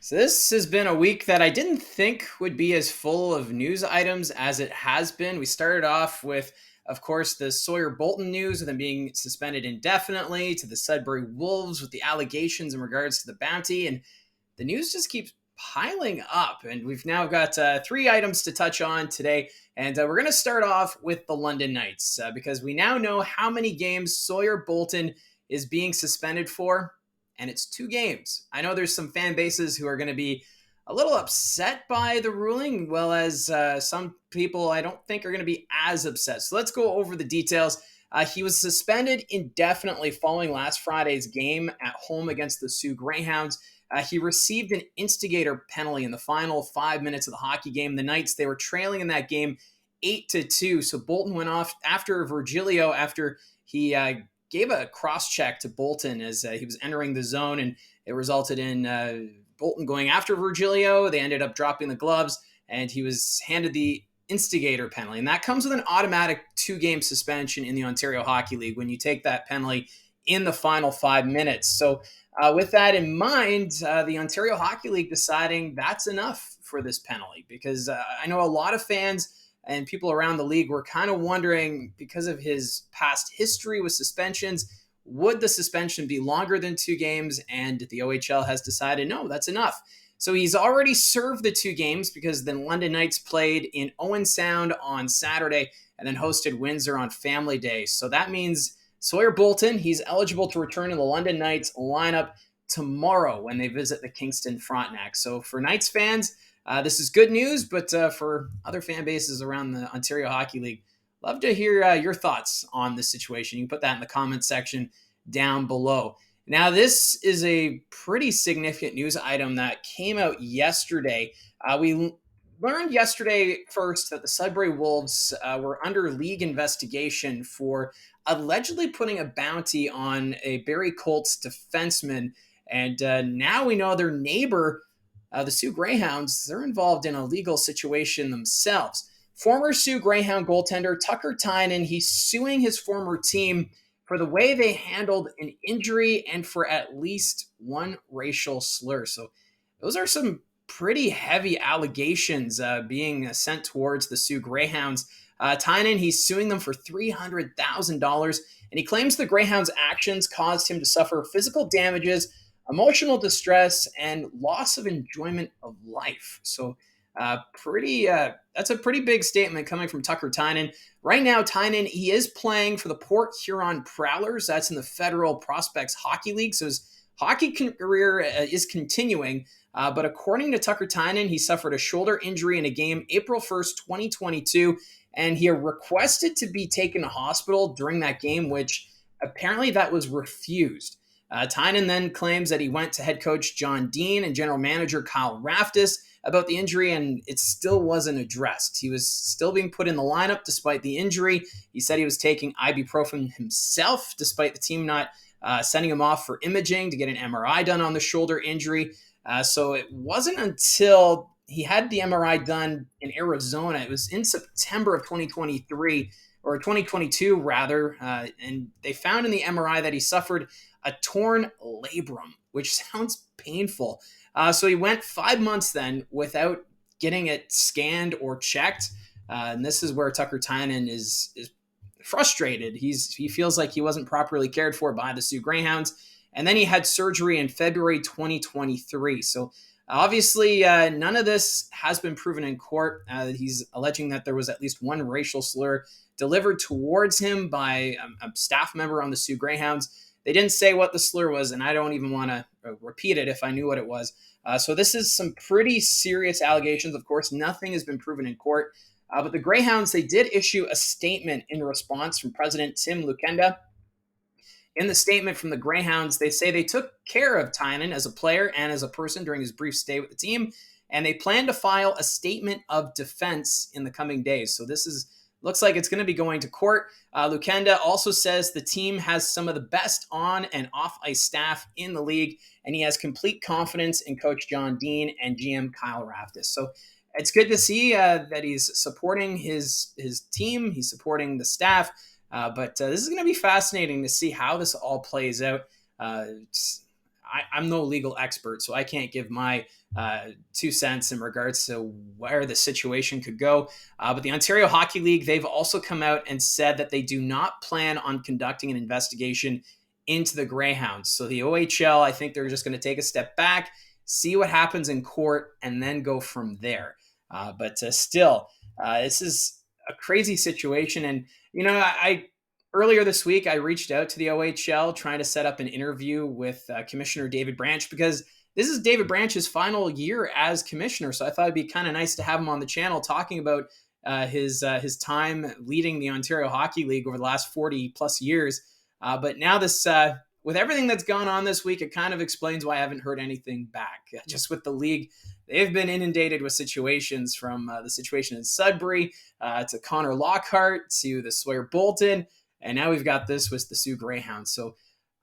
So this has been a week that I didn't think would be as full of news items as it has been. We started off with, of course, the Sawyer Boulton news of them being suspended indefinitely, to the Sudbury Wolves with the allegations in regards to the bounty, and the news just keeps piling up. And we've now got three items to touch on today, and we're going to start off with the London Knights because we now know how many games Sawyer Boulton is being suspended for, and it's 2 games. I know there's some fan bases who are going to be a little upset by the ruling, well as some people I don't think are going to be as upset. So let's go over the details. He was suspended indefinitely following last Friday's game at home against the Soo Greyhounds. He received an instigator penalty in the final 5 minutes of the hockey game. The Knights, they were trailing in that game 8-2. So Bolton went off after Virgilio after he gave a cross check to Boulton as he was entering the zone, and it resulted in Boulton going after Virgilio. They ended up dropping the gloves, and he was handed the instigator penalty. And that comes with an automatic 2-game suspension in the Ontario Hockey League when you take that penalty in the final 5 minutes. So with that in mind, the Ontario Hockey League deciding that's enough for this penalty, because I know a lot of fans and people around the league were kind of wondering, because of his past history with suspensions, would the suspension be longer than 2 games? And the OHL has decided, no, that's enough. So he's already served the 2 games because the London Knights played in Owen Sound on Saturday and then hosted Windsor on Family Day. So that means Sawyer Boulton, he's eligible to return to the London Knights lineup tomorrow when they visit the Kingston Frontenac. So for Knights fans, this is good news, but for other fan bases around the Ontario Hockey League, love to hear your thoughts on this situation. You can put that in the comments section down below. Now, this is a pretty significant news item that came out yesterday. We learned yesterday first that the Sudbury Wolves were under league investigation for allegedly putting a bounty on a Barrie Colts defenseman. And now we know their neighbor, the Soo Greyhounds, they're involved in a legal situation themselves. Former Soo Greyhound goaltender Tucker Tynan, he's suing his former team for the way they handled an injury and for at least one racial slur. So those are some pretty heavy allegations being sent towards the Soo Greyhounds. Tynan, he's suing them for $300,000, and he claims the Greyhounds' actions caused him to suffer physical damages, emotional distress, and loss of enjoyment of life. So that's a pretty big statement coming from Tucker Tynan. Right now, Tynan, he is playing for the Port Huron Prowlers. That's in the Federal Prospects Hockey League. So his hockey career is continuing. But according to Tucker Tynan, he suffered a shoulder injury in a game April 1st, 2022, and he requested to be taken to hospital during that game, which apparently that was refused. Tynan then claims that he went to head coach John Dean and general manager Kyle Raftis about the injury, and it still wasn't addressed. He was still being put in the lineup despite the injury. He said he was taking ibuprofen himself, despite the team not sending him off for imaging to get an MRI done on the shoulder injury. So it wasn't until he had the MRI done in Arizona. It was in September of 2023, or 2022 rather, and they found in the MRI that he suffered a torn labrum, which sounds painful. So he went 5 months then without getting it scanned or checked. And this is where Tucker Tynan is frustrated. He feels like he wasn't properly cared for by the Soo Greyhounds. And then he had surgery in February 2023. So obviously, none of this has been proven in court. He's alleging that there was at least one racial slur delivered towards him by a staff member on the Soo Greyhounds. They didn't say what the slur was, and I don't even want to repeat it if I knew what it was. So this is some pretty serious allegations. Of course, nothing has been proven in court. But the Greyhounds, they did issue a statement in response from President Tim Lukenda. In the statement from the Greyhounds, they say they took care of Tynan as a player and as a person during his brief stay with the team, and they plan to file a statement of defense in the coming days. So this looks like it's going to be going to court. Lukenda also says the team has some of the best on and off ice staff in the league, and he has complete confidence in Coach John Dean and GM Kyle Raftis. So it's good to see that he's supporting his team. He's supporting the staff. But this is going to be fascinating to see how this all plays out. I'm no legal expert, so I can't give my 2 cents in regards to where the situation could go. But the Ontario Hockey League, they've also come out and said that they do not plan on conducting an investigation into the Greyhounds. So the OHL, I think they're just going to take a step back, see what happens in court, and then go from there. But still, this is a crazy situation. And, I earlier this week, I reached out to the OHL trying to set up an interview with Commissioner David Branch, because this is David Branch's final year as commissioner. So I thought it'd be kind of nice to have him on the channel talking about his time leading the Ontario Hockey League over the last 40 plus years. But now this, with everything that's gone on this week, it kind of explains why I haven't heard anything back. Just with the league, they've been inundated with situations, from the situation in Sudbury to Connor Lockhart to the Sawyer Boulton. And now we've got this with the Soo Greyhounds. So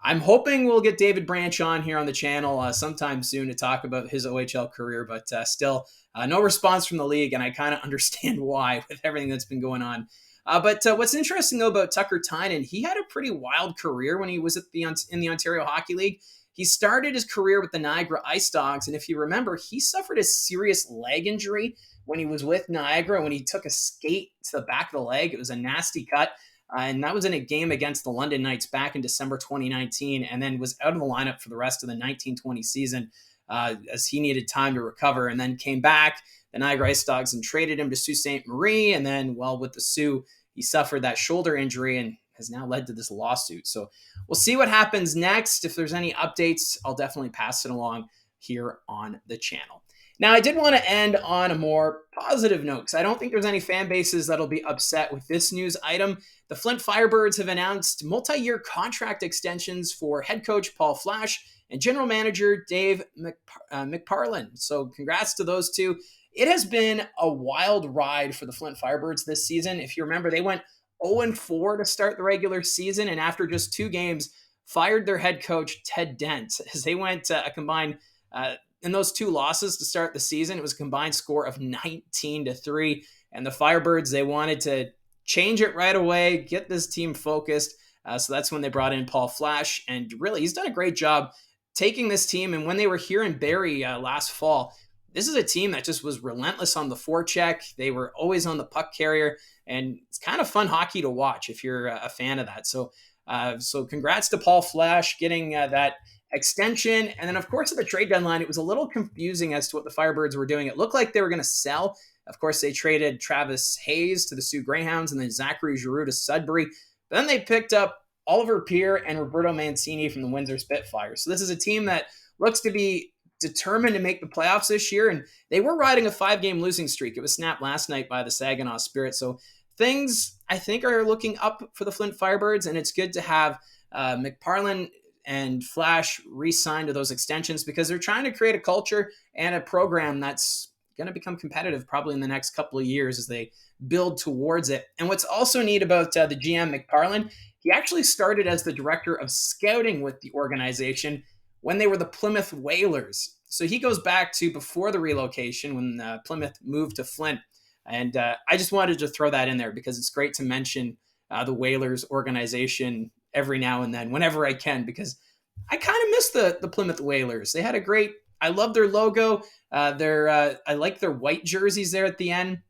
I'm hoping we'll get David Branch on here on the channel sometime soon to talk about his OHL career, but still no response from the league, and I kind of understand why with everything that's been going on. But what's interesting, though, about Tucker Tynan, he had a pretty wild career when he was in the Ontario Hockey League. He started his career with the Niagara Ice Dogs, and if you remember, he suffered a serious leg injury when he was with Niagara, when he took a skate to the back of the leg. It was a nasty cut. And that was in a game against the London Knights back in December 2019, and then was out of the lineup for the rest of the 1920 season as he needed time to recover, and then came back, the Niagara Ice Dogs, and traded him to Sault Ste. Marie. And then, with the Sioux, he suffered that shoulder injury and has now led to this lawsuit. So we'll see what happens next. If there's any updates, I'll definitely pass it along here on the channel. Now, I did want to end on a more positive note, because I don't think there's any fan bases that'll be upset with this news item. The Flint Firebirds have announced multi-year contract extensions for head coach Paul Flash and general manager Dave McParland. So congrats to those two. It has been a wild ride for the Flint Firebirds this season. If you remember, they went 0-4 to start the regular season, and after just 2 games, fired their head coach Ted Dent, as they went a combined in those 2 losses to start the season. It was a combined score of 19-3, and the Firebirds, they wanted to change it right away, get this team focused. So that's when they brought in Paul Flash, and really, he's done a great job taking this team. And when they were here in Barrie last fall, this is a team that just was relentless on the forecheck. They were always on the puck carrier, and it's kind of fun hockey to watch if you're a fan of that. So congrats to Paul Flash getting that extension. And then, of course, at the trade deadline, it was a little confusing as to what the Firebirds were doing. It looked like they were going to sell. Of course, they traded Travis Hayes to the Soo Greyhounds and then Zachary Giroux to Sudbury. But then they picked up Oliver Peer and Roberto Mancini from the Windsor Spitfires. So this is a team that looks to be determined to make the playoffs this year, and they were riding a 5-game losing streak. It was snapped last night by the Saginaw Spirit. So things, I think, are looking up for the Flint Firebirds, and it's good to have McParland and Flash re-signed to those extensions, because they're trying to create a culture and a program that's going to become competitive probably in the next couple of years as they build towards it. And what's also neat about the GM McParland, he actually started as the director of scouting with the organization when they were the Plymouth Whalers. So he goes back to before the relocation when Plymouth moved to Flint. And I just wanted to throw that in there because it's great to mention the Whalers organization every now and then, whenever I can, because I kind of miss the Plymouth Whalers. They had a great, I love their logo. I like their white jerseys there at the end.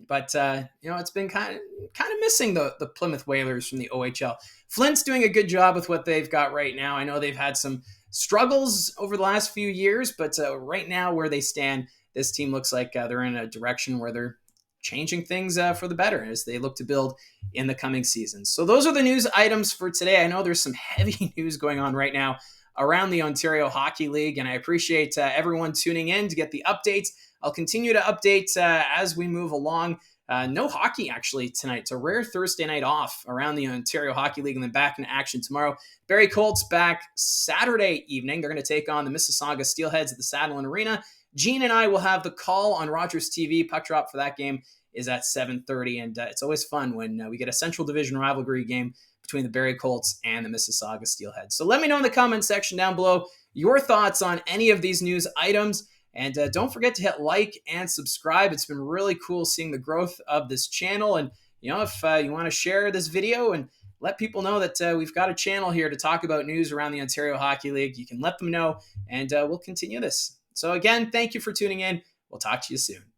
But, it's been kind of missing the Plymouth Whalers from the OHL. Flint's doing a good job with what they've got right now. I know they've had some struggles over the last few years, but right now where they stand, this team looks like they're in a direction where they're changing things for the better as they look to build in the coming seasons. So those are the news items for today. I know there's some heavy news going on right now around the Ontario Hockey League, and I appreciate everyone tuning in to get the updates. I'll continue to update as we move along. No hockey actually tonight. It's a rare Thursday night off around the Ontario Hockey League, and then back in action tomorrow. Barrie Colts back Saturday evening. They're going to take on the Mississauga Steelheads at the Saddleland Arena. Gene and I will have the call on Rogers TV. Puck drop for that game is at 7:30, and it's always fun when we get a Central Division rivalry game between the Barrie Colts and the Mississauga Steelheads. So let me know in the comment section down below your thoughts on any of these news items. And don't forget to hit like and subscribe. It's been really cool seeing the growth of this channel. And, if you want to share this video and let people know that we've got a channel here to talk about news around the Ontario Hockey League. You can let them know, and we'll continue this. So again, thank you for tuning in. We'll talk to you soon.